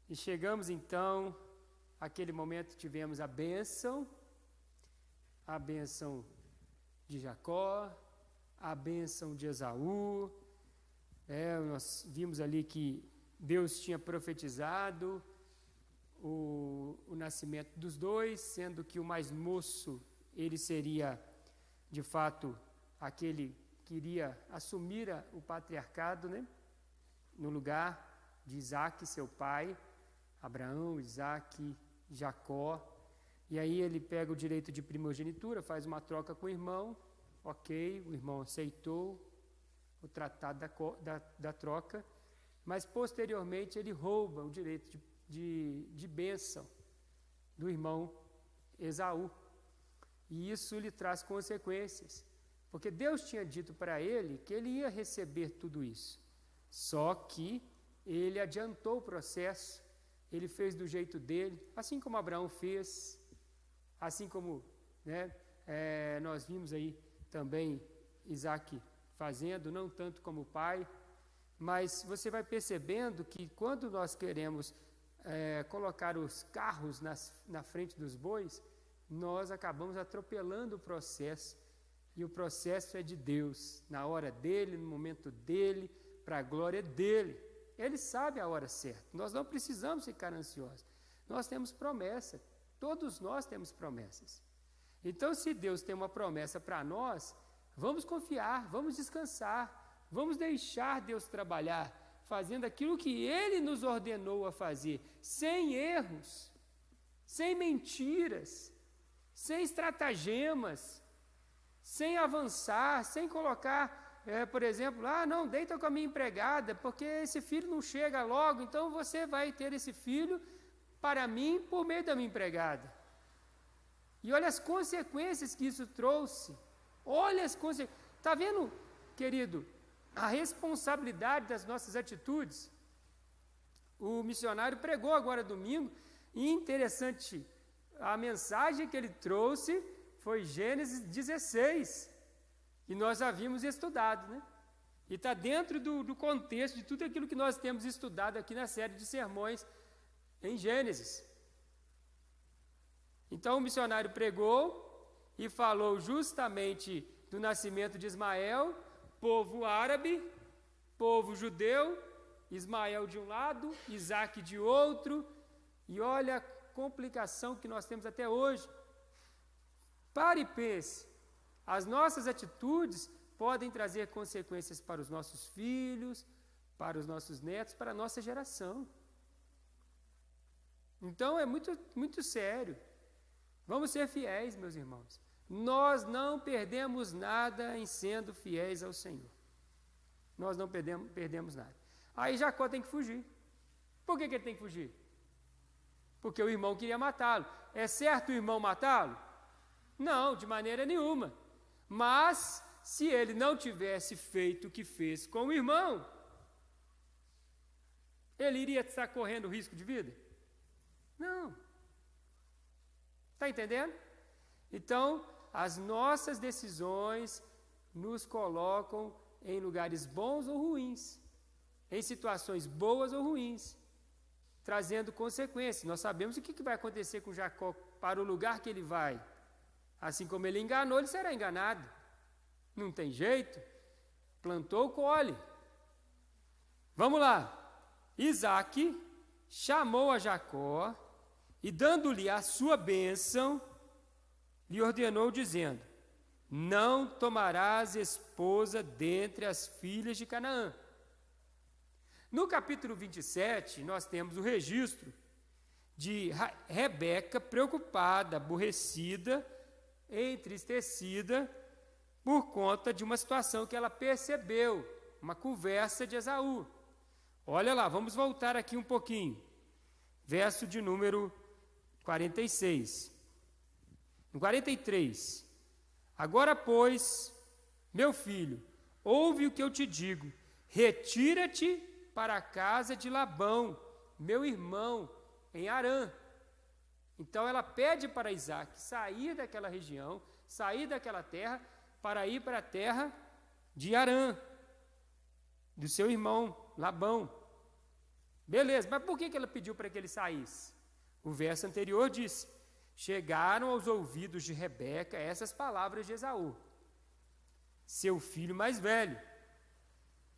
E chegamos então, àquele momento tivemos a bênção de Jacó, a bênção de Esaú. Nós vimos ali que Deus tinha profetizado o nascimento dos dois, sendo que o mais moço, ele seria, de fato, aquele que iria assumir o patriarcado, né? No lugar de Isaac, seu pai, Abraão, Isaac, Jacó. E aí ele pega o direito de primogenitura, faz uma troca com o irmão, ok, o irmão aceitou o tratado da troca, mas posteriormente ele rouba o direito de bênção do irmão Esaú. E isso lhe traz consequências, porque Deus tinha dito para ele que ele ia receber tudo isso, só que ele adiantou o processo, ele fez do jeito dele, assim como Abraão fez, assim como nós vimos aí também Isaac fazendo, não tanto como o pai, mas você vai percebendo que quando nós queremos colocar os carros na frente dos bois, nós acabamos atropelando o processo, e o processo é de Deus, na hora dele, no momento dele, para a glória dele. Ele sabe a hora certa, nós não precisamos ficar ansiosos, nós temos promessa, todos nós temos promessas. Então, se Deus tem uma promessa para nós, vamos confiar, vamos descansar, vamos deixar Deus trabalhar, fazendo aquilo que Ele nos ordenou a fazer, sem erros, sem mentiras, sem estratagemas, sem avançar, sem colocar, por exemplo, não, deita com a minha empregada, porque esse filho não chega logo, então você vai ter esse filho para mim por meio da minha empregada. E olha as consequências que isso trouxe. Olha as consequências. Está vendo, querido, a responsabilidade das nossas atitudes? O missionário pregou agora domingo, e interessante, a mensagem que ele trouxe foi Gênesis 16, e nós havíamos estudado, né? E está dentro do contexto de tudo aquilo que nós temos estudado aqui na série de sermões em Gênesis. Então o missionário pregou e falou justamente do nascimento de Ismael, povo árabe, povo judeu, Ismael de um lado, Isaac de outro, e olha a complicação que nós temos até hoje. Pare e pense, as nossas atitudes podem trazer consequências para os nossos filhos, para os nossos netos, para a nossa geração. Então é muito, muito sério. Vamos ser fiéis, meus irmãos. Nós não perdemos nada em sendo fiéis ao Senhor. Nós não perdemos nada. Aí Jacó tem que fugir. Por que ele tem que fugir? Porque o irmão queria matá-lo. É certo o irmão matá-lo? Não, de maneira nenhuma. Mas, se ele não tivesse feito o que fez com o irmão, ele iria estar correndo risco de vida? Não. Está entendendo? Então, as nossas decisões nos colocam em lugares bons ou ruins, em situações boas ou ruins, trazendo consequências. Nós sabemos o que vai acontecer com Jacó para o lugar que ele vai. Assim como ele enganou, ele será enganado. Não tem jeito. Plantou, colhe. Vamos lá. Isaac chamou a Jacó e, dando-lhe a sua bênção, lhe ordenou, dizendo: não tomarás esposa dentre as filhas de Canaã. No capítulo 27, nós temos o registro de Rebeca preocupada, aborrecida, entristecida, por conta de uma situação que ela percebeu, uma conversa de Esaú. Olha lá, vamos voltar aqui um pouquinho. Verso de número 46. No 43. Agora, pois, meu filho, ouve o que eu te digo. Retira-te para a casa de Labão, meu irmão, em Harã. Então ela pede para Isaac sair daquela região, sair daquela terra, para ir para a terra de Harã, do seu irmão Labão. Beleza, mas por que ela pediu para que ele saísse? O verso anterior disse: chegaram aos ouvidos de Rebeca essas palavras de Esaú, seu filho mais velho.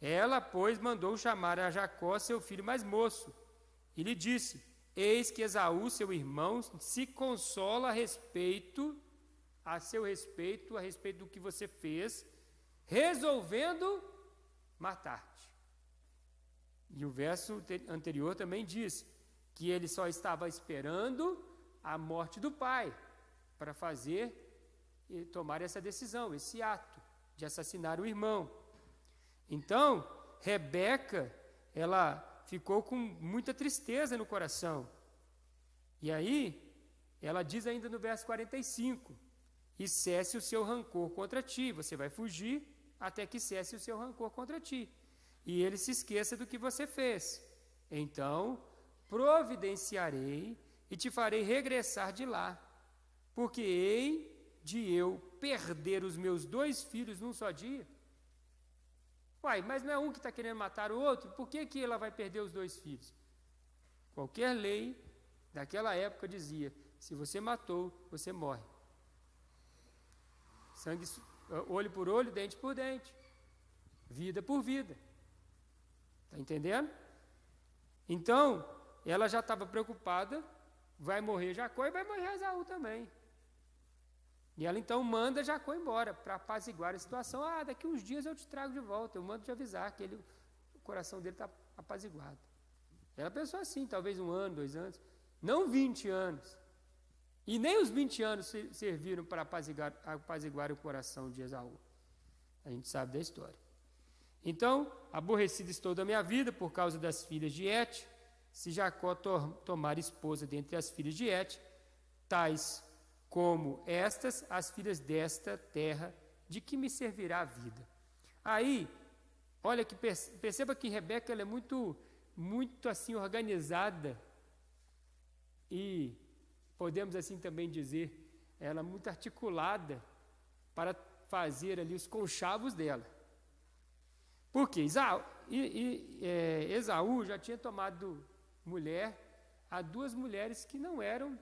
Ela, pois, mandou chamar a Jacó, seu filho mais moço, e lhe disse: eis que Esaú, seu irmão, se consola a seu respeito, a respeito do que você fez, resolvendo matar-te. E o verso anterior também diz que ele só estava esperando a morte do pai para fazer e tomar essa decisão, esse ato de assassinar o irmão. Então, Rebeca, ela ficou com muita tristeza no coração. E aí, ela diz ainda no verso 45: e cesse o seu rancor contra ti. Você vai fugir até que cesse o seu rancor contra ti, e ele se esqueça do que você fez. Então, providenciarei e te farei regressar de lá, porque hei de eu perder os meus 2 filhos num só dia. Uai, mas não é um que está querendo matar o outro? Por que ela vai perder os 2 filhos? Qualquer lei daquela época dizia: se você matou, você morre. Sangue, olho por olho, dente por dente, vida por vida. Está entendendo? Então, ela já estava preocupada, vai morrer Jacó e vai morrer Esaú também. E ela então manda Jacó embora para apaziguar a situação. Daqui uns dias eu te trago de volta, eu mando te avisar que o coração dele está apaziguado. Ela pensou assim, talvez 1 ano, 2 anos, não 20 anos. E nem os 20 anos serviram para apaziguar o coração de Esaú. A gente sabe da história. Então, aborrecido estou da minha vida por causa das filhas de Et. Se Jacó tomar esposa dentre as filhas de Et, tais como estas, as filhas desta terra, de que me servirá a vida? Aí, olha que perceba que Rebeca ela é muito assim organizada e podemos assim também dizer, ela é muito articulada para fazer ali os conchavos dela. Por quê? Esaú já tinha tomado mulher a 2 mulheres que não eram,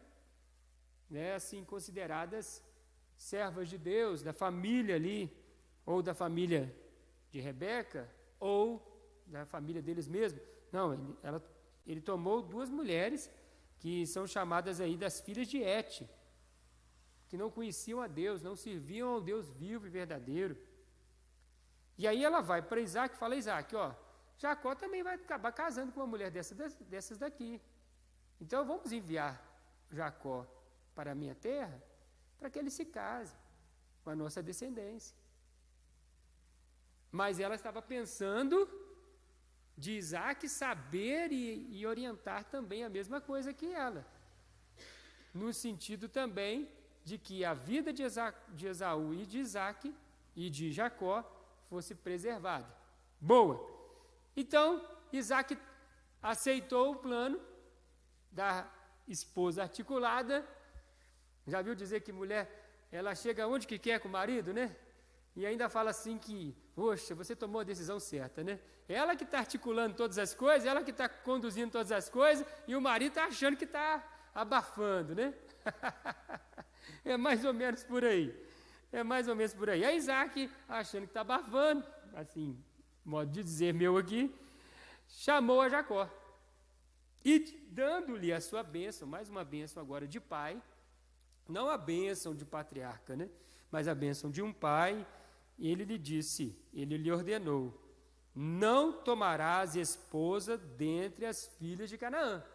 assim, consideradas servas de Deus, da família ali, ou da família de Rebeca, ou da família deles mesmos. Não, ele tomou 2 mulheres que são chamadas aí das filhas de Et, que não conheciam a Deus, não serviam ao Deus vivo e verdadeiro. E aí ela vai para Isaac e fala: Isaac, Jacó também vai acabar casando com uma mulher dessas daqui. Então vamos enviar Jacó para a minha terra, para que ele se case com a nossa descendência. Mas ela estava pensando de Isaac saber e orientar também a mesma coisa que ela, no sentido também de que a vida de Esaú e de Isaac e de Jacó fosse preservada. Boa! Então, Isaac aceitou o plano da esposa articulada. Já viu dizer que mulher, ela chega onde que quer com o marido, né? E ainda fala assim que, poxa, você tomou a decisão certa, né? Ela que está articulando todas as coisas, ela que está conduzindo todas as coisas, e o marido está achando que está abafando, né? É mais ou menos por aí. É mais ou menos por aí. Aí Isaac, achando que está abafando, assim, modo de dizer meu aqui, chamou a Jacó. E dando-lhe a sua bênção, mais uma bênção agora de pai, não a bênção de patriarca, né? Mas a bênção de um pai, ele lhe ordenou: não tomarás esposa dentre as filhas de Canaã.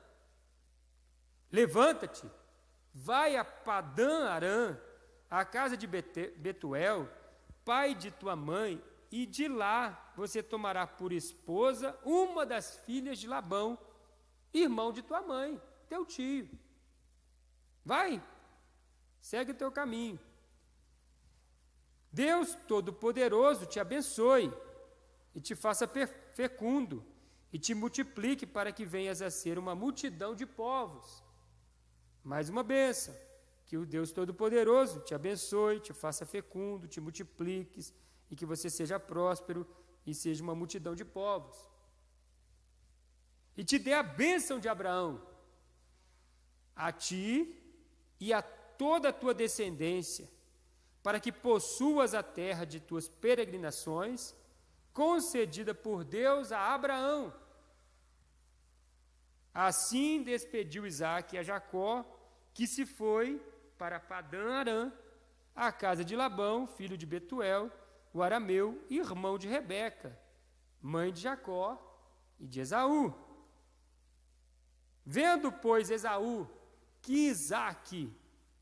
Levanta-te, vai a Padã Arã, à casa de Betuel, pai de tua mãe, e de lá você tomará por esposa uma das filhas de Labão, irmão de tua mãe, teu tio. Vai, segue o teu caminho. Deus Todo-Poderoso te abençoe e te faça fecundo e te multiplique para que venhas a ser uma multidão de povos. Mais uma bênção, que o Deus Todo-Poderoso te abençoe, te faça fecundo, te multipliques e que você seja próspero e seja uma multidão de povos. e te dê a bênção de Abraão, a ti e a toda a tua descendência, para que possuas a terra de tuas peregrinações, concedida por Deus a Abraão. Assim despediu Isaque a Jacó, que se foi para Padã-Arã, à casa de Labão, filho de Betuel, o arameu, irmão de Rebeca, mãe de Jacó e de Esaú. Vendo, pois, Esaú que Isaque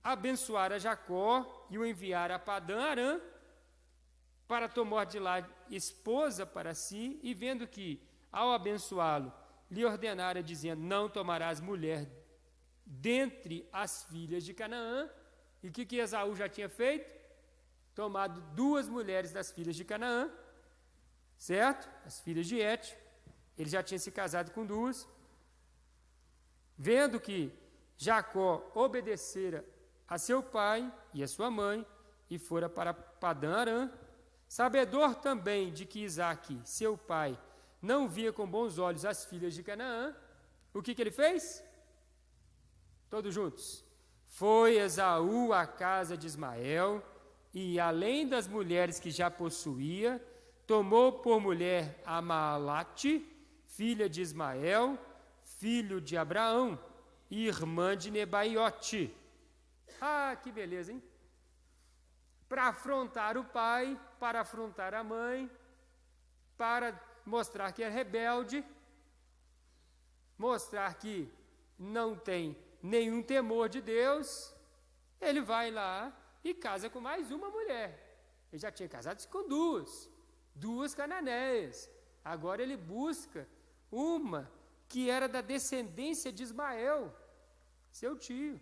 abençoara Jacó e o enviara a Padã-Arã, para tomar de lá esposa para si, e vendo que, ao abençoá-lo, lhe ordenara, dizendo: não tomarás mulher dentre as filhas de Canaã. E o que Esaú já tinha feito? Tomado 2 mulheres das filhas de Canaã, certo? As filhas de Et. Ele já tinha se casado com 2. Vendo que Jacó obedecera a seu pai e a sua mãe, e fora para Padã-Arã, sabedor também de que Isaque, seu pai, não via com bons olhos as filhas de Canaã, o que ele fez? Todos juntos. Foi Esaú à casa de Ismael, e além das mulheres que já possuía, tomou por mulher a Maalate, filha de Ismael, filho de Abraão, e irmã de Nebaiote. Ah, que beleza, hein? Para afrontar o pai, para afrontar a mãe, para mostrar que é rebelde, mostrar que não tem nenhum temor de Deus, ele vai lá e casa com mais uma mulher. Ele já tinha casado com 2 cananeias. Agora ele busca uma que era da descendência de Ismael, seu tio.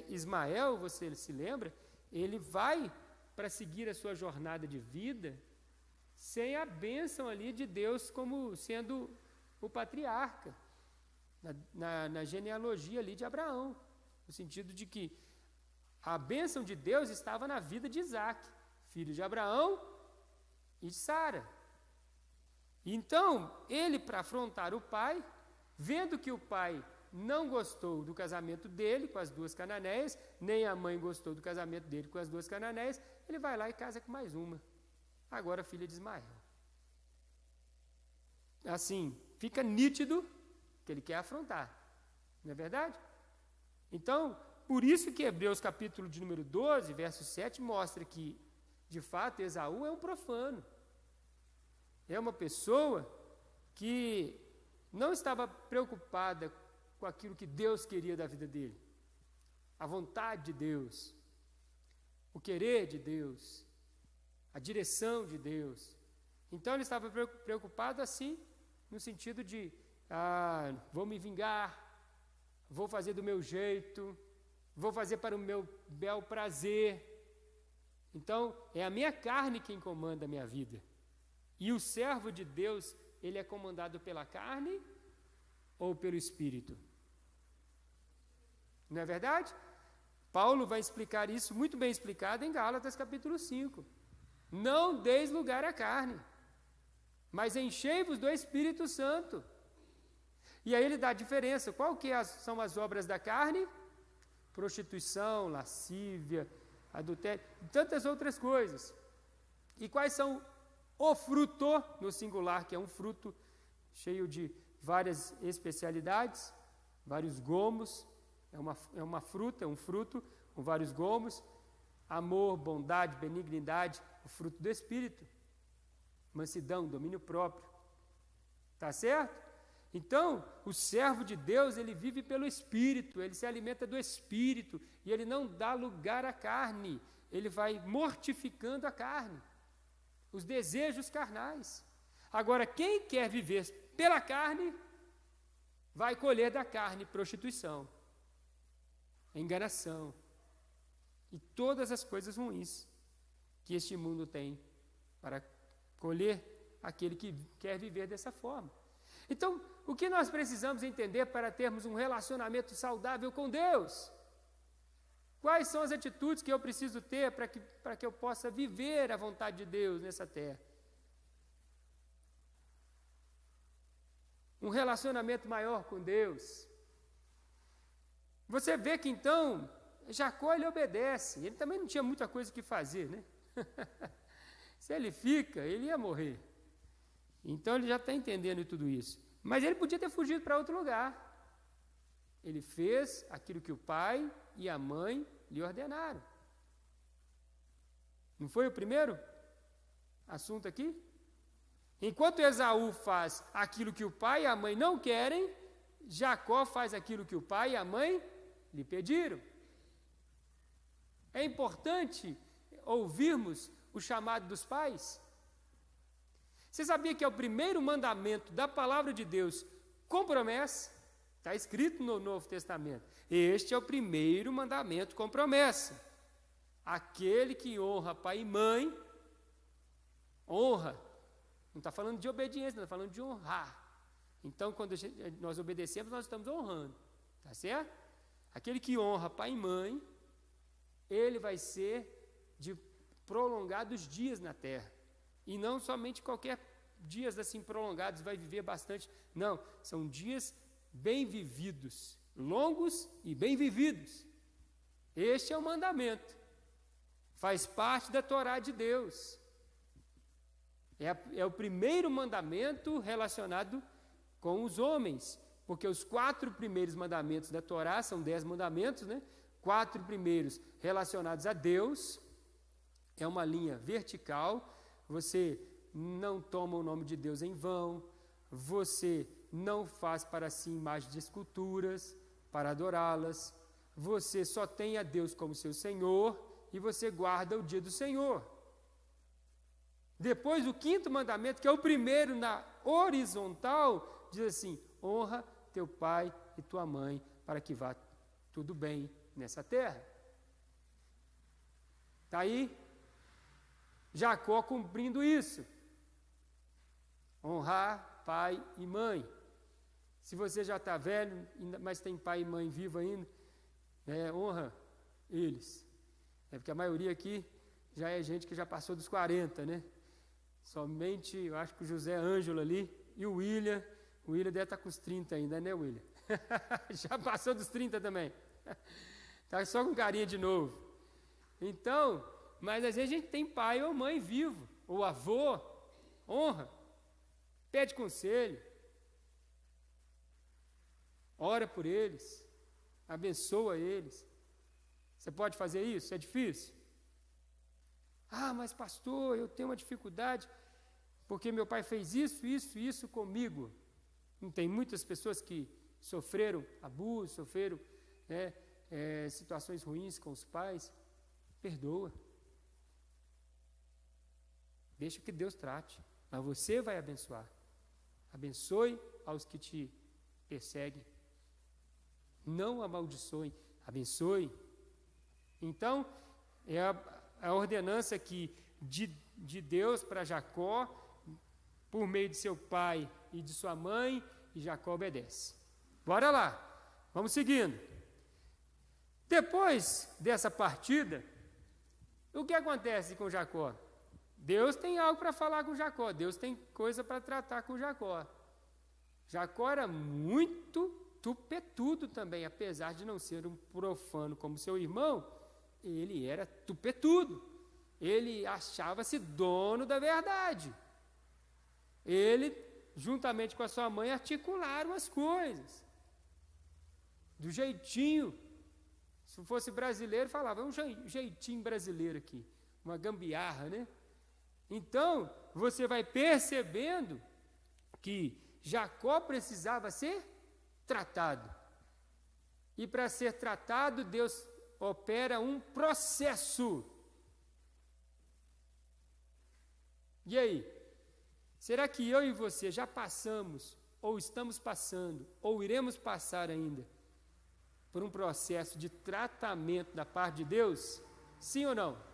Ismael, você se lembra, ele vai para seguir a sua jornada de vida sem a bênção ali de Deus como sendo o patriarca, na genealogia ali de Abraão, no sentido de que a bênção de Deus estava na vida de Isaque, filho de Abraão e de Sara. Então, ele, para afrontar o pai, vendo que o pai não gostou do casamento dele com as 2 cananeias, nem a mãe gostou do casamento dele com as 2 cananeias, ele vai lá e casa com mais uma, agora filha de Ismael. Assim, fica nítido que ele quer afrontar, não é verdade? Então, por isso que Hebreus capítulo de número 12, verso 7, mostra que, de fato, Esaú é um profano. É uma pessoa que não estava preocupada com aquilo que Deus queria da vida dele, a vontade de Deus, o querer de Deus, a direção de Deus. Então ele estava preocupado assim, no sentido de, vou me vingar, vou fazer do meu jeito, vou fazer para o meu bel prazer. Então, é a minha carne quem comanda a minha vida. E o servo de Deus, ele é comandado pela carne ou pelo Espírito? Não é verdade? Paulo vai explicar isso, muito bem explicado, em Gálatas capítulo 5. Não deis lugar à carne, mas enchei-vos do Espírito Santo. E aí ele dá a diferença. Qual que são as obras da carne? Prostituição, lascívia, adultério, e tantas outras coisas. E quais são o fruto, no singular, que é um fruto cheio de várias especialidades, vários gomos, é uma fruta, é um fruto com vários gomos: amor, bondade, benignidade, o fruto do Espírito, mansidão, domínio próprio. Tá certo? Então, o servo de Deus, ele vive pelo Espírito, ele se alimenta do Espírito, e ele não dá lugar à carne, ele vai mortificando a carne, os desejos carnais. Agora, quem quer viver pela carne, vai colher da carne prostituição, enganação e todas as coisas ruins que este mundo tem para colher aquele que quer viver dessa forma. Então, o que nós precisamos entender para termos um relacionamento saudável com Deus? Quais são as atitudes que eu preciso ter para que eu possa viver a vontade de Deus nessa terra? um relacionamento maior com Deus. Você vê que então, Jacó ele obedece, ele também não tinha muita coisa que fazer, né? Se ele fica, ele ia morrer. Então ele já está entendendo tudo isso. Mas ele podia ter fugido para outro lugar. Ele fez aquilo que o pai e a mãe lhe ordenaram. Não foi o primeiro assunto aqui? Enquanto Esaú faz aquilo que o pai e a mãe não querem, Jacó faz aquilo que o pai e a mãe lhe pediram. É importante ouvirmos o chamado dos pais. Você sabia que é o primeiro mandamento da palavra de Deus com promessa? Está escrito no Novo Testamento. Este é o primeiro mandamento com promessa. Aquele que honra pai e mãe, honra. Não está falando de obediência, não está falando de honrar. Então, quando nós obedecemos, nós estamos honrando. Tá certo? Aquele que honra pai e mãe, ele vai ser de prolongados dias na terra. E não somente qualquer dias assim prolongados, vai viver bastante. Não, são dias bem vividos, longos e bem vividos. Este é o mandamento. Faz parte da Torá de Deus. É o primeiro mandamento relacionado com os homens, porque os 4 primeiros mandamentos da Torá, são 10 mandamentos, né? 4 primeiros relacionados a Deus, é uma linha vertical. Você não toma o nome de Deus em vão, você não faz para si imagens de esculturas para adorá-las, você só tem a Deus como seu Senhor e você guarda o dia do Senhor. Depois, o 5º mandamento, que é o primeiro na horizontal, diz assim: honra teu pai e tua mãe para que vá tudo bem nessa terra. Está aí Jacó cumprindo isso. Honrar pai e mãe. Se você já está velho, mas tem pai e mãe vivo ainda, honra eles. É porque a maioria aqui já é gente que já passou dos 40, né? Somente, eu acho que o José Ângelo ali e o William deve estar com os 30 ainda, né, William? Já passou dos 30 também. Está só com carinha de novo. Então, mas às vezes a gente tem pai ou mãe vivo, ou avô, honra, pede conselho, ora por eles, abençoa eles. Você pode fazer isso? É difícil? Ah, mas pastor, eu tenho uma dificuldade, porque meu pai fez isso comigo. Não tem muitas pessoas que sofreram abuso, sofreram situações ruins com os pais? Perdoa. Deixa que Deus trate, mas você vai abençoar. Abençoe aos que te perseguem. Não amaldiçoe, abençoe. Então, é a ordenança aqui de Deus para Jacó, por meio de seu pai e de sua mãe, e Jacó obedece. Bora lá, vamos seguindo. Depois dessa partida, o que acontece com Jacó? Deus tem algo para falar com Jacó, Deus tem coisa para tratar com Jacó. Jacó era muito tupetudo também, apesar de não ser um profano como seu irmão, ele era tupetudo. Ele achava-se dono da verdade. Ele, juntamente com a sua mãe, articularam as coisas. Do jeitinho. Se fosse brasileiro, falava, é um jeitinho brasileiro aqui. Uma gambiarra, né? Então, você vai percebendo que Jacó precisava ser tratado. E para ser tratado, Deus opera um processo. E aí? Será que eu e você já passamos, ou estamos passando, ou iremos passar ainda, por um processo de tratamento da parte de Deus? Sim ou não?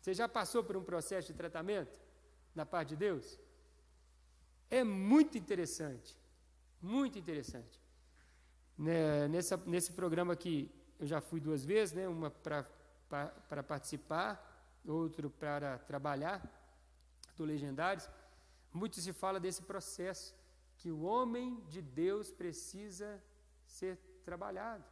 Você já passou por um processo de tratamento da parte de Deus? É muito interessante, muito interessante. Nesse programa aqui, eu já fui 2 vezes, né? Uma para participar, outro para trabalhar do Legendários. muito se fala desse processo, que o homem de Deus precisa ser trabalhado.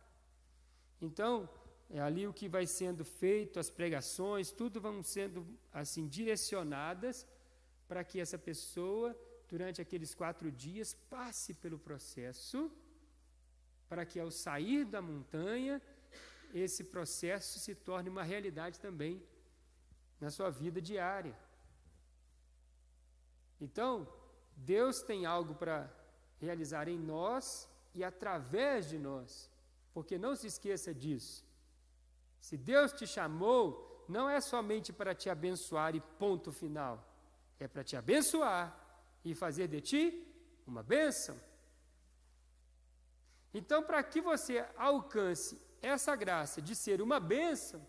Então, é ali o que vai sendo feito, as pregações, tudo vão sendo assim direcionadas para que essa pessoa, durante aqueles 4 dias, passe pelo processo, para que ao sair da montanha, esse processo se torne uma realidade também na sua vida diária. Então, Deus tem algo para realizar em nós e através de nós, porque não se esqueça disso. Se Deus te chamou, não é somente para te abençoar e ponto final, é para te abençoar e fazer de ti uma bênção. Então, para que você alcance essa graça de ser uma bênção,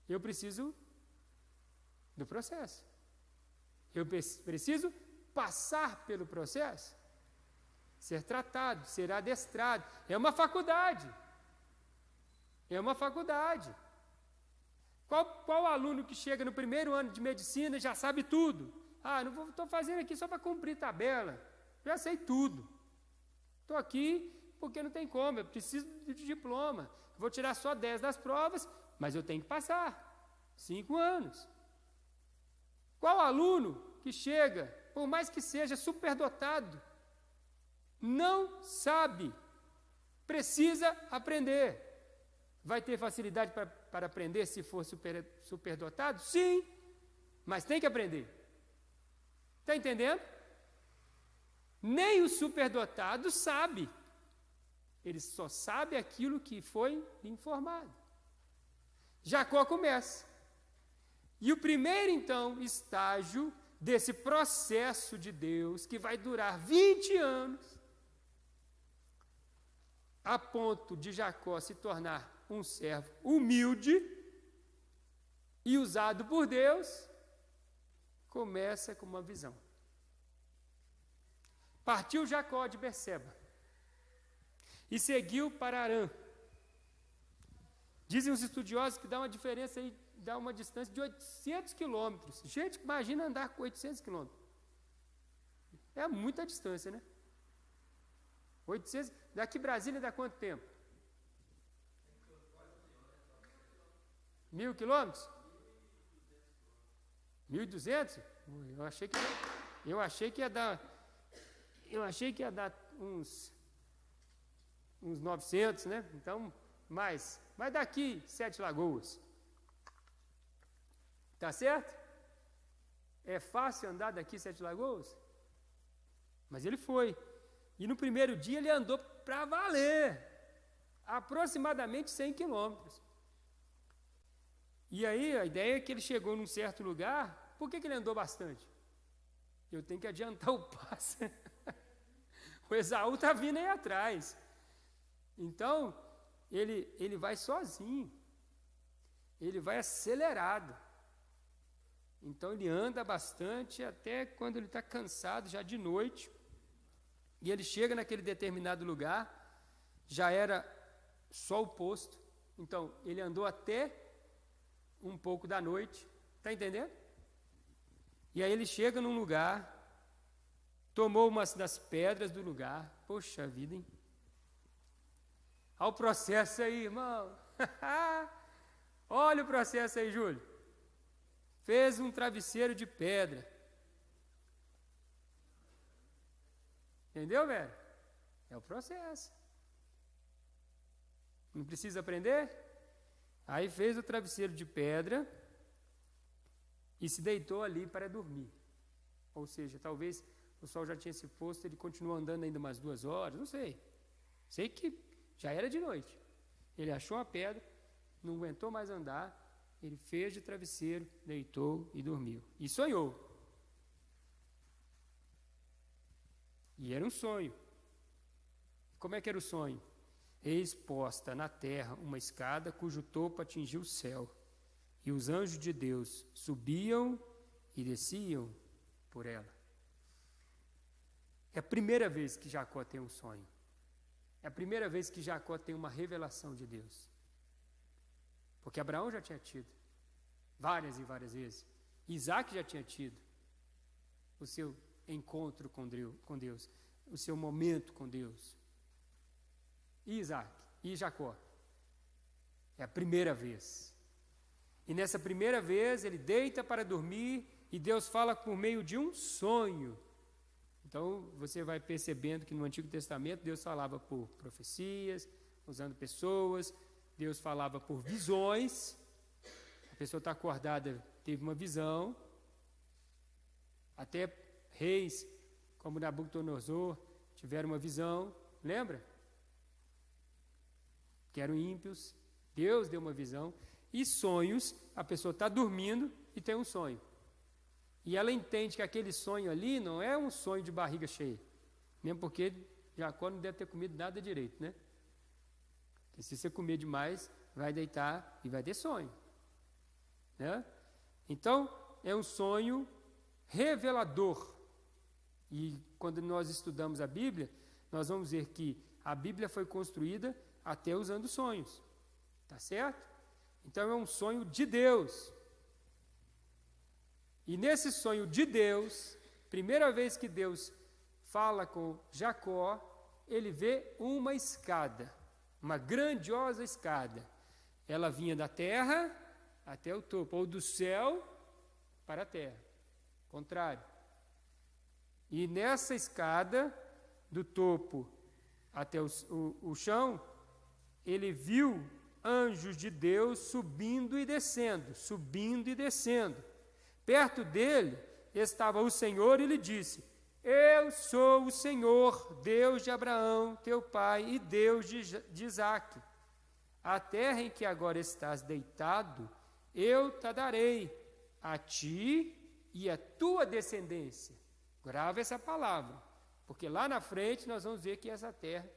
eu preciso do processo. Eu preciso passar pelo processo, ser tratado, ser adestrado. É uma faculdade. É uma faculdade. Qual aluno que chega no primeiro ano de medicina e já sabe tudo? Não estou fazendo aqui só para cumprir tabela. Já sei tudo. Estou aqui porque não tem como, eu preciso de diploma. Vou tirar só 10 das provas, mas eu tenho que passar. 5 anos. Qual aluno que chega, por mais que seja superdotado, não sabe, precisa aprender? Vai ter facilidade para aprender se for superdotado? Sim, mas tem que aprender. Está entendendo? Nem o superdotado sabe. Ele só sabe aquilo que foi informado. Jacó começa. E o primeiro, então, estágio desse processo de Deus, que vai durar 20 anos, a ponto de Jacó se tornar um servo humilde e usado por Deus, começa com uma visão. Partiu Jacó de Berseba e seguiu para Harã. Dizem os estudiosos que dá uma diferença aí, dá uma distância de 800 quilômetros. Gente, imagina andar com 800 quilômetros. É muita distância, né? 800, daqui Brasília dá quanto tempo? 1.000 quilômetros? 1.200? Eu achei que ia dar uns 900, né? Então, mais. Mas daqui, 7 Lagoas. Tá certo? É fácil andar daqui 7 Lagoas? Mas ele foi. E no primeiro dia ele andou para valer. Aproximadamente 100 quilômetros. E aí a ideia é que ele chegou num certo lugar. Por que ele andou bastante? Eu tenho que adiantar o passo. O Esaú está vindo aí atrás. Então, ele vai sozinho. Ele vai acelerado. Então, ele anda bastante até quando ele está cansado, já de noite. E ele chega naquele determinado lugar, já era só o posto. Então, ele andou até um pouco da noite. Está entendendo? E aí ele chega num lugar, tomou uma das pedras do lugar. Poxa vida, hein? Olha o processo aí, irmão. Olha o processo aí, Júlio. Fez um travesseiro de pedra. Entendeu, velho? É o processo. Não precisa aprender? Aí fez o travesseiro de pedra e se deitou ali para dormir. Ou seja, talvez o sol já tinha se posto, ele continuou andando ainda umas 2 horas, não sei. Sei que já era de noite. Ele achou a pedra, não aguentou mais andar, ele fez de travesseiro, deitou e dormiu. E sonhou. E era um sonho. Como é que era o sonho? Eis posta na terra uma escada cujo topo atingia o céu, e os anjos de Deus subiam e desciam por ela. É a primeira vez que Jacó tem um sonho. É a primeira vez que Jacó tem uma revelação de Deus. Porque Abraão já tinha tido, várias e várias vezes. Isaac já tinha tido. o seu encontro com Deus, o seu momento com Deus. E Isaac e Jacó. É a primeira vez. E nessa primeira vez ele deita para dormir e Deus fala por meio de um sonho. Então você vai percebendo que no Antigo Testamento Deus falava por profecias, usando pessoas, Deus falava por visões. A pessoa está acordada, teve uma visão. Até reis como Nabucodonosor tiveram uma visão, lembra? Que eram ímpios. Deus deu uma visão. E sonhos, a pessoa está dormindo e tem um sonho. E ela entende que aquele sonho ali não é um sonho de barriga cheia. Mesmo porque Jacó não deve ter comido nada direito, né? Porque se você comer demais, vai deitar e vai ter sonho. Né? Então, é um sonho revelador. E quando nós estudamos a Bíblia, nós vamos ver que a Bíblia foi construída até usando sonhos. Tá certo? Então, é um sonho de Deus. E nesse sonho de Deus, primeira vez que Deus fala com Jacó, ele vê uma escada, uma grandiosa escada. Ela vinha da terra até o topo, ou do céu para a terra, contrário. E nessa escada, do topo até o chão, ele viu anjos de Deus subindo e descendo, subindo e descendo. Perto dele estava o Senhor e lhe disse: eu sou o Senhor, Deus de Abraão, teu pai, e Deus de Isaque. A terra em que agora estás deitado, eu te darei, a ti e a tua descendência. Grava essa palavra, porque lá na frente nós vamos ver que essa terra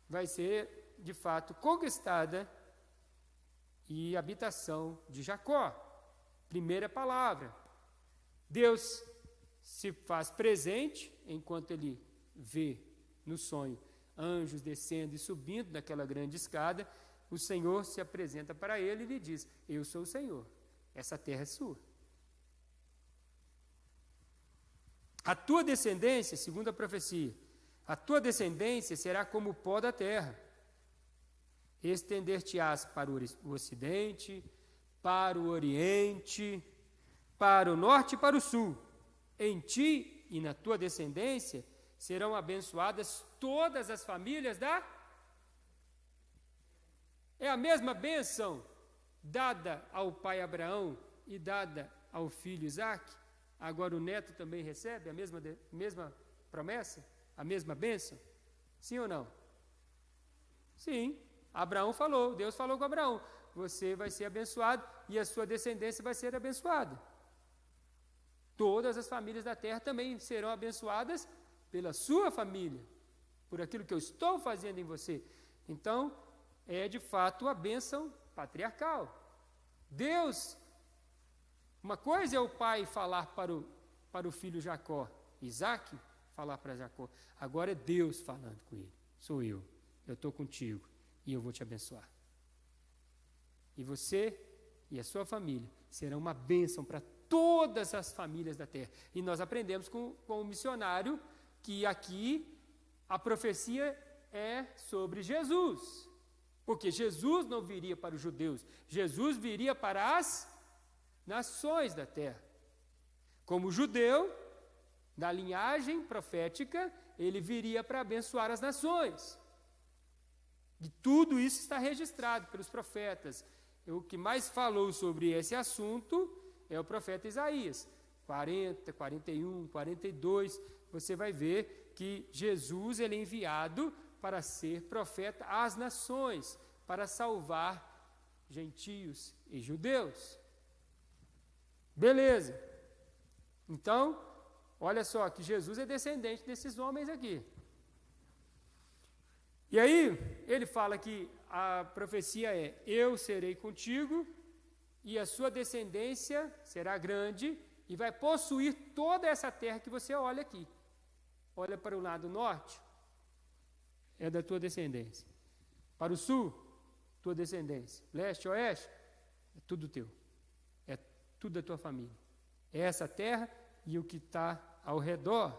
vai ser, de fato, conquistada e habitação de Jacó. Primeira palavra. Deus se faz presente enquanto ele vê no sonho anjos descendo e subindo naquela grande escada. O Senhor se apresenta para ele e lhe diz: eu sou o Senhor, essa terra é sua. A tua descendência, segundo a profecia, a tua descendência será como o pó da terra. Estender-te-ás para o ocidente, para o oriente, para o norte e para o sul. Em ti e na tua descendência serão abençoadas todas as famílias da... É a mesma bênção dada ao pai Abraão e dada ao filho Isaque. Agora o neto também recebe a mesma promessa, a mesma bênção? Sim ou não? Sim. Abraão falou, Deus falou com Abraão: você vai ser abençoado e a sua descendência vai ser abençoada. Todas as famílias da terra também serão abençoadas pela sua família, por aquilo que eu estou fazendo em você. Então, é de fato a bênção patriarcal. Deus, uma coisa é o pai falar para o filho Jacó, Isaque falar para Jacó, agora é Deus falando com ele: sou eu estou contigo e eu vou te abençoar. E você e a sua família serão uma bênção para todas as famílias da terra. E nós aprendemos com o missionário que aqui a profecia é sobre Jesus. Porque Jesus não viria para os judeus, Jesus viria para as nações da terra. Como judeu, da linhagem profética, ele viria para abençoar as nações. E tudo isso está registrado pelos profetas. O que mais falou sobre esse assunto é o profeta Isaías. 40, 41, 42, você vai ver que Jesus ele é enviado para ser profeta às nações, para salvar gentios e judeus. Beleza. Então, olha só que Jesus é descendente desses homens aqui. E aí, ele fala que a profecia é: eu serei contigo e a sua descendência será grande e vai possuir toda essa terra que você olha aqui. Olha para o lado norte, é da tua descendência. Para o sul, tua descendência. Leste, oeste, é tudo teu. É tudo da tua família. É essa terra e o que está ao redor.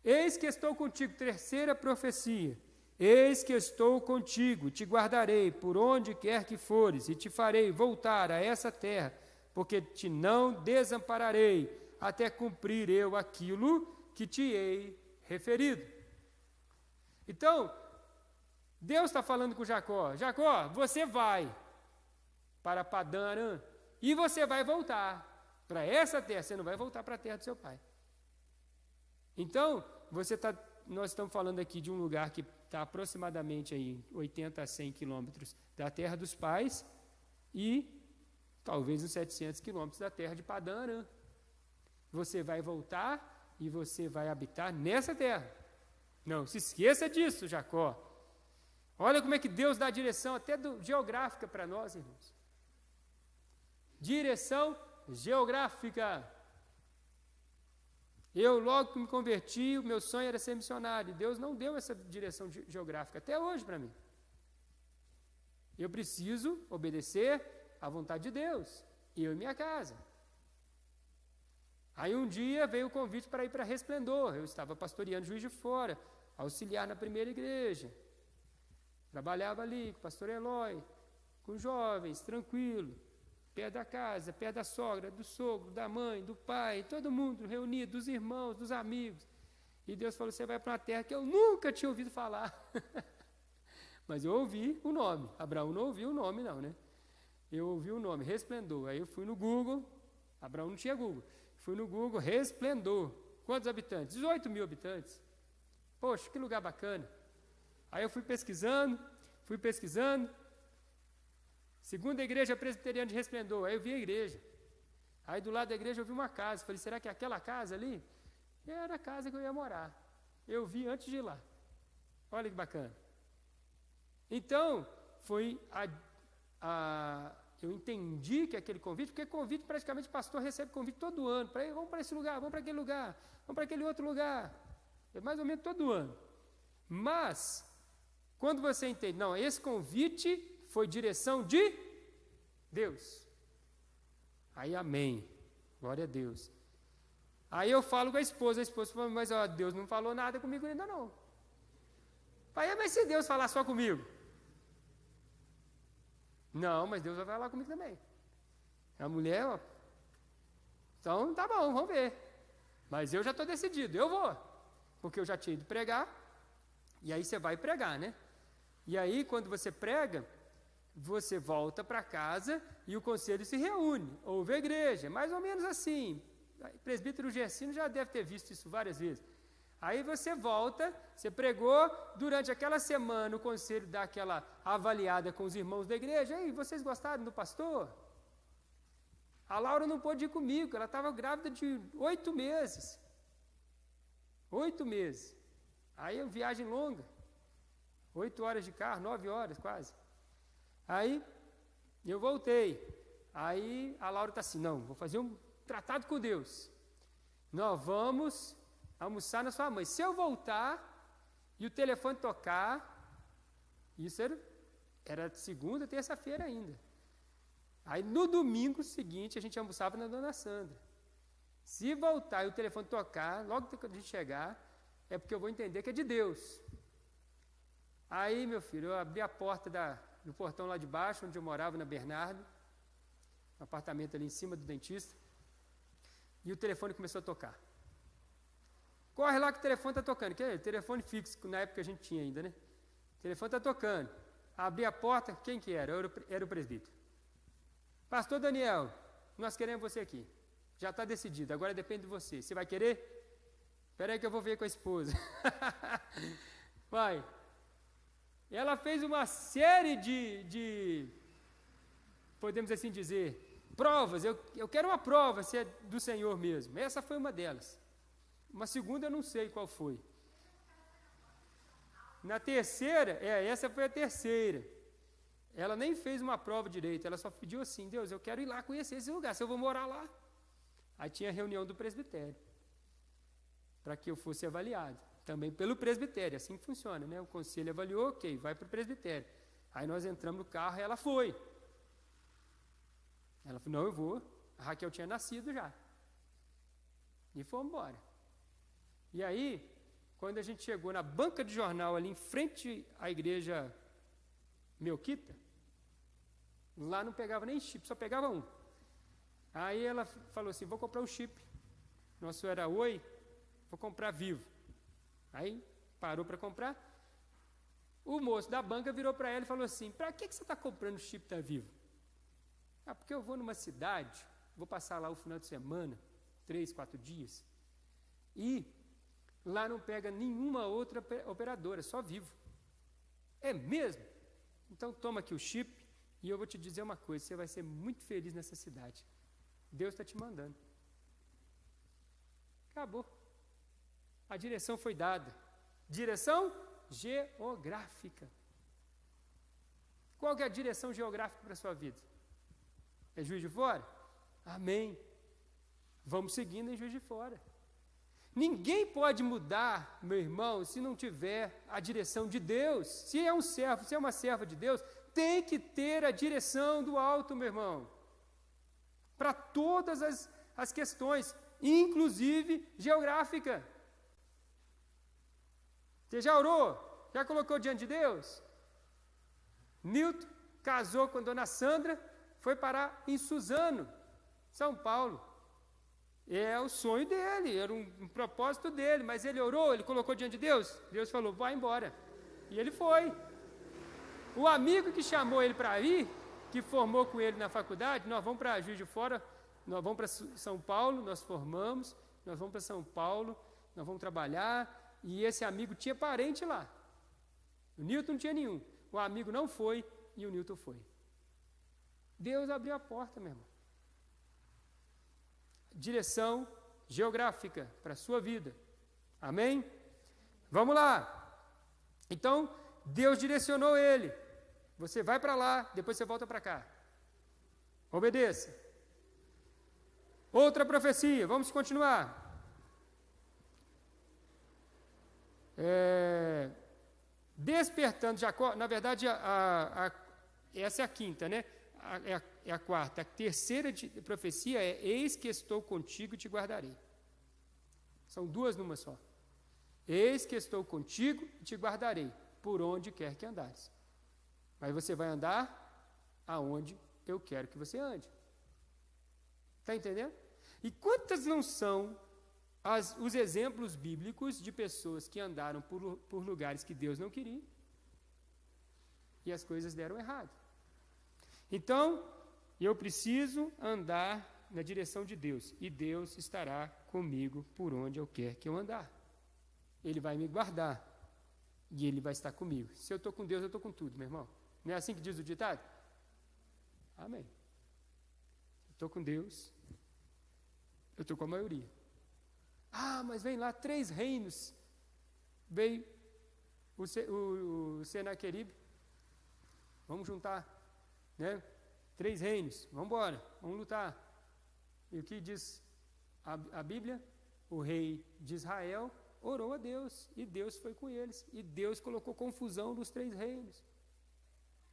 Eis que estou contigo, terceira profecia. Eis que estou contigo, te guardarei por onde quer que fores, e te farei voltar a essa terra, porque te não desampararei, até cumprir eu aquilo que te hei referido. Então, Deus está falando com Jacó: Jacó, você vai para Padã Arã, e você vai voltar para essa terra, você não vai voltar para a terra do seu pai. Então, nós estamos falando aqui de um lugar que está aproximadamente aí 80 a 100 quilômetros da terra dos pais e talvez uns 700 quilômetros da terra de Padã Arã. Você vai voltar e você vai habitar nessa terra. Não se esqueça disso, Jacó. Olha como é que Deus dá direção até geográfica para nós, irmãos. Direção geográfica. Eu, logo que me converti, o meu sonho era ser missionário. Deus não deu essa direção geográfica até hoje para mim. Eu preciso obedecer à vontade de Deus, eu e minha casa. Aí um dia veio o convite para ir para Resplendor. Eu estava pastoreando Juiz de Fora, auxiliar na primeira igreja. Trabalhava ali com o pastor Eloy, com jovens, tranquilo, perto da casa, perto da sogra, do sogro, da mãe, do pai, todo mundo reunido, dos irmãos, dos amigos. E Deus falou: você vai para uma terra que eu nunca tinha ouvido falar. Mas eu ouvi o nome. Abraão não ouviu o nome não, né? Eu ouvi o nome, Resplendor. Aí eu fui no Google, Abraão não tinha Google. Fui no Google, Resplendor. Quantos habitantes? 18 mil habitantes. Poxa, que lugar bacana. Aí eu fui pesquisando. Segunda igreja presbiteriana de Resplendor. Aí eu vi a igreja. Aí do lado da igreja eu vi uma casa. Falei: será que é aquela casa ali? E era a casa que eu ia morar. Eu vi antes de ir lá. Olha que bacana. Então, eu entendi que aquele convite, porque convite praticamente o pastor recebe convite todo ano. Vamos para esse lugar, vamos para aquele lugar, vamos para aquele outro lugar. É mais ou menos todo ano. Mas, quando você entende, não, esse convite foi direção de Deus. Aí, amém. Glória a Deus. Aí eu falo com a esposa fala: mas ó, Deus não falou nada comigo ainda não. Pai, mas se Deus falar só comigo? Não, mas Deus vai falar comigo também. A mulher, ó, então tá bom, vamos ver. Mas eu já estou decidido, eu vou. Porque eu já tinha ido pregar, e aí você vai pregar, né? E aí, quando você prega, você volta para casa e o conselho se reúne, ouve a igreja, mais ou menos assim. O presbítero Gersino já deve ter visto isso várias vezes. Aí você volta, você pregou, durante aquela semana o conselho dá aquela avaliada com os irmãos da igreja. Ei, vocês gostaram do pastor? A Laura não pôde ir comigo, ela estava grávida de 8 meses. 8 meses. Aí viagem longa, 8 horas de carro, 9 horas quase. Aí eu voltei. Aí a Laura está assim: não, vou fazer um tratado com Deus. Nós vamos almoçar na sua mãe. Se eu voltar e o telefone tocar, isso era segunda, terça-feira ainda. Aí no domingo seguinte a gente almoçava na Dona Sandra. Se voltar e o telefone tocar, logo que a gente chegar, é porque eu vou entender que é de Deus. Aí, meu filho, eu abri a porta do portão lá de baixo, onde eu morava, na Bernardo, um apartamento ali em cima do dentista, e o telefone começou a tocar. Corre lá que o telefone está tocando, que é telefone fixo, que na época a gente tinha ainda, né? O telefone está tocando. Abri a porta, quem que era? Era o presbítero. Pastor Daniel, nós queremos você aqui. Já está decidido, agora depende de você. Você vai querer? Espera aí que eu vou ver com a esposa. Vai. Ela fez uma série de podemos assim dizer, provas. Eu quero uma prova, se é do Senhor mesmo. Essa foi uma delas. Uma segunda eu não sei qual foi. Na terceira, essa foi a terceira. Ela nem fez uma prova direito, ela só pediu assim: Deus, eu quero ir lá conhecer esse lugar, se eu vou morar lá. Aí tinha a reunião do presbitério, para que eu fosse avaliado, também pelo presbitério, assim que funciona, né? O conselho avaliou, ok, vai para o presbitério. Aí nós entramos no carro e ela foi. Ela falou: não, eu vou. A Raquel tinha nascido já. E fomos embora. E aí, quando a gente chegou na banca de jornal ali em frente à igreja Melquita, lá não pegava nem chip, só pegava um. Aí ela falou assim, vou comprar um chip. Nosso era Oi, vou comprar Vivo. Aí parou para comprar. O moço da banca virou para ela e falou assim, para que você está comprando o chip da Vivo? Ah, porque eu vou numa cidade, vou passar lá o final de semana, 3, 4 dias, e lá não pega nenhuma outra operadora, só Vivo. É mesmo? Então toma aqui o chip e eu vou te dizer uma coisa, você vai ser muito feliz nessa cidade. Deus está te mandando. Acabou. A direção foi dada. Direção geográfica. Qual que é a direção geográfica para a sua vida? É Juiz de Fora? Amém. Vamos seguindo em Juiz de Fora. Ninguém pode mudar, meu irmão, se não tiver a direção de Deus. Se é um servo, se é uma serva de Deus, tem que ter a direção do alto, meu irmão. Para todas as questões, inclusive geográfica. Você já orou? Já colocou diante de Deus? Newton casou com a dona Sandra, foi parar em Suzano, São Paulo. É o sonho dele, era um propósito dele, mas ele orou, ele colocou diante de Deus. Deus falou, vai embora. E ele foi. O amigo que chamou ele para ir, que formou com ele na faculdade, nós vamos para Juiz de Fora, nós vamos para São Paulo, nós formamos, nós vamos para São Paulo, nós vamos trabalhar, e esse amigo tinha parente lá. O Newton não tinha nenhum. O amigo não foi e o Newton foi. Deus abriu a porta, meu irmão. Direção geográfica para a sua vida. Amém? Vamos lá. Então, Deus direcionou ele. Você vai para lá, depois você volta para cá. Obedeça. Outra profecia, vamos continuar. Despertando Jacó, na verdade, essa é a quinta, né? É a quarta. A terceira profecia é: eis que estou contigo e te guardarei. São duas numa só. Eis que estou contigo e te guardarei, por onde quer que andares. Mas você vai andar aonde eu quero que você ande. Está entendendo? E quantas não são os exemplos bíblicos de pessoas que andaram por lugares que Deus não queria e as coisas deram errado? Então, eu preciso andar na direção de Deus e Deus estará comigo por onde eu quer que eu andar. Ele vai me guardar e Ele vai estar comigo. Se eu estou com Deus, eu estou com tudo, meu irmão. Não é assim que diz o ditado? Amém. Estou com Deus, eu estou com a maioria. Ah, mas vem lá 3 reinos. Veio o Senaqueribe. Vamos juntar, né? 3 reinos. Vamos embora, vamos lutar. E o que diz a Bíblia? O rei de Israel orou a Deus e Deus foi com eles. E Deus colocou confusão nos 3 reinos.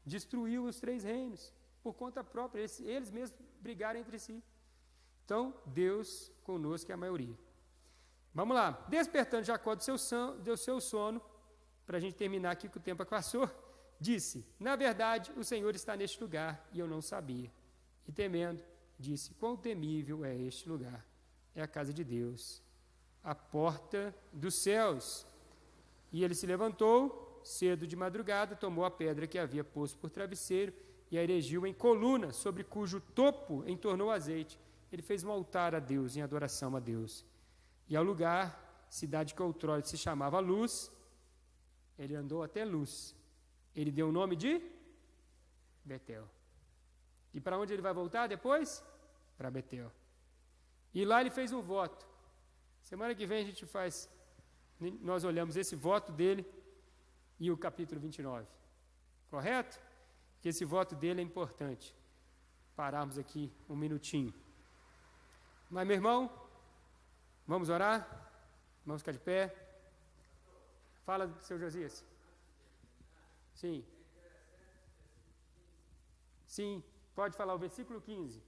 Destruiu os 3 reinos por conta própria. Eles mesmos brigaram entre si. Então, Deus conosco é a maioria. Vamos lá. Despertando Jacó do seu sono, para a gente terminar aqui que o tempo passou, disse: na verdade, o Senhor está neste lugar e eu não sabia. E temendo, disse: quão temível é este lugar? É a casa de Deus, a porta dos céus. E ele se levantou cedo de madrugada, tomou a pedra que havia posto por travesseiro e a erigiu em coluna, sobre cujo topo entornou azeite. Ele fez um altar a Deus, em adoração a Deus. E ao lugar, cidade que outrora se chamava Luz, ele andou até Luz. Ele deu o nome de Betel. E para onde ele vai voltar depois? Para Betel. E lá ele fez um voto. Semana que vem a gente nós olhamos esse voto dele e o capítulo 29. Correto? Porque esse voto dele é importante. Pararmos aqui um minutinho. Mas, meu irmão, vamos orar? Vamos ficar de pé? Fala, seu Josias. Sim. Sim, pode falar o versículo 15.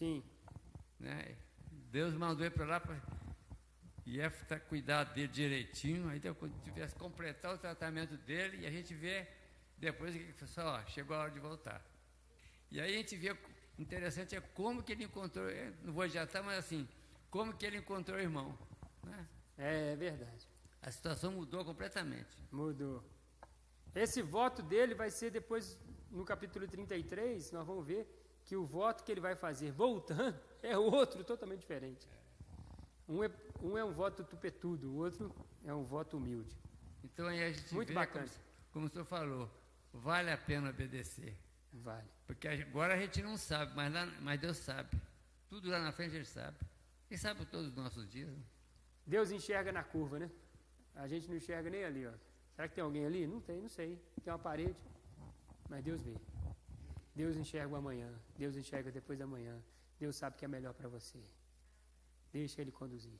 Sim. Né? Deus mandou ele para lá para Jefté cuidar dele direitinho, aí quando tivesse completar o tratamento dele, e a gente vê depois que só chegou a hora de voltar. E aí a gente vê, interessante é como que ele encontrou, não vou adiantar, mas assim, como que ele encontrou o irmão. Né? É verdade. A situação mudou completamente. Mudou. Esse voto dele vai ser depois, no capítulo 33, nós vamos ver que o voto que ele vai fazer voltando é outro totalmente diferente. Um é um voto tupetudo, o outro é um voto humilde. Então aí a gente muito vê, bacana. Como o senhor falou, vale a pena obedecer. Vale. Porque agora a gente não sabe, mas Deus sabe. Tudo lá na frente Ele sabe. Ele sabe todos os nossos dias. Né? Deus enxerga na curva, né? A gente não enxerga nem ali, ó. Será que tem alguém ali? Não tem, não sei. Tem uma parede. Mas Deus vê. Deus enxerga o amanhã. Deus enxerga depois da manhã. Deus sabe o que é melhor para você. Deixa Ele conduzir.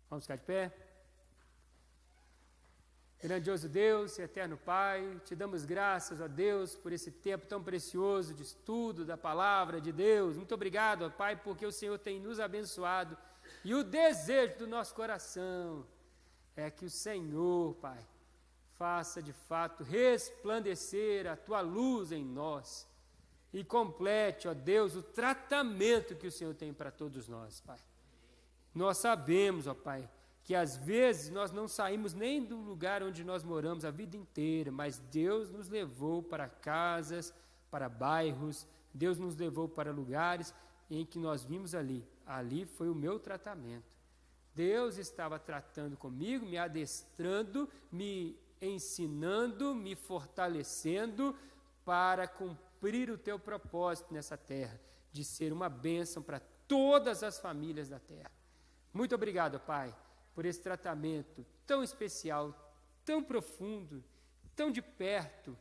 Vamos ficar de pé? Grandioso Deus, eterno Pai, te damos graças, ó Deus, por esse tempo tão precioso de estudo da palavra de Deus. Muito obrigado, ó Pai, porque o Senhor tem nos abençoado. E o desejo do nosso coração é que o Senhor, Pai, faça de fato resplandecer a Tua luz em nós e complete, ó Deus, o tratamento que o Senhor tem para todos nós, Pai. Nós sabemos, ó Pai, que às vezes nós não saímos nem do lugar onde nós moramos a vida inteira, mas Deus nos levou para casas, para bairros, Deus nos levou para lugares em que nós vimos ali foi o meu tratamento. Deus estava tratando comigo, me adestrando, me ensinando, me fortalecendo para cumprir o teu propósito nessa terra, de ser uma bênção para todas as famílias da terra. Muito obrigado, Pai, por esse tratamento tão especial, tão profundo, tão de perto,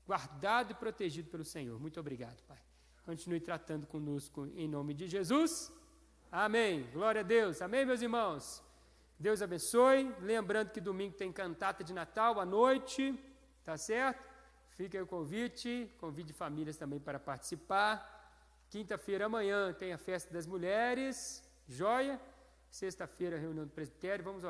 guardado e protegido pelo Senhor. Muito obrigado, Pai. Continue tratando conosco em nome de Jesus. Amém. Glória a Deus. Amém, meus irmãos. Deus abençoe. Lembrando que domingo tem cantata de Natal à noite, tá certo? Fica aí o convite, convide famílias também para participar. Quinta-feira amanhã tem a festa das mulheres, joia. Sexta-feira reunião do presbitério, vamos orar.